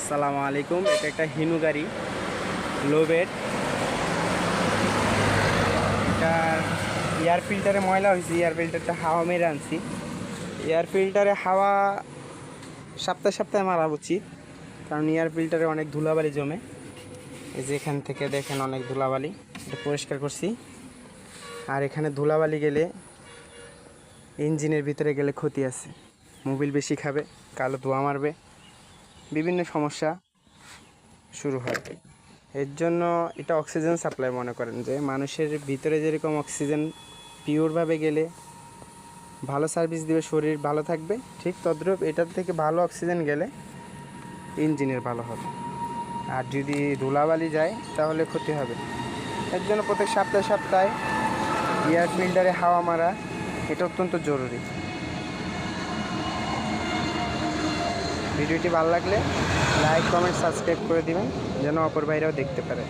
আসসালামু আলাইকুম। এটা একটা হিনু গাড়ি, লো বেড। এটার এয়ার ফিল্টারে ময়লা হয়েছে, এয়ার ফিল্টারটা হাওয়া মেরে আনছি। এয়ার ফিল্টারে হাওয়া সপ্তাহে সপ্তাহে মারা উচিত, কারণ এয়ার ফিল্টারে অনেক ধুলাবালি জমে। এই যে এখান থেকে দেখেন অনেক ধুলাবালি, এটা পরিষ্কার করছি। আর এখানে ধুলাবালি গেলে ইঞ্জিনের ভিতরে গেলে ক্ষতি আছে, মোবিল বেশি খাবে, কালো ধোঁয়া মারবে, বিভিন্ন সমস্যা শুরু হয়। এর জন্য এটা অক্সিজেন সাপ্লাই মনে করেন, যে মানুষের ভিতরে যেরকম অক্সিজেন পিওরভাবে গেলে ভালো সার্ভিস দিবে, শরীর ভালো থাকবে, ঠিক তদ্রূপ এটার থেকে ভালো অক্সিজেন গেলে ইঞ্জিনের ভালো হবে। আর যদি ধুলাবালি যায় তাহলে ক্ষতি হবে। এর জন্য প্রত্যেক সপ্তাহে সপ্তাহে এয়ার ফিল্টারে হাওয়া মারা এটা অত্যন্ত জরুরি। ভিডিওটি ভালো লাগলে লাইক, কমেন্ট, সাবস্ক্রাইব করে দিবেন, যেন অপর ভাইরাও দেখতে পারে।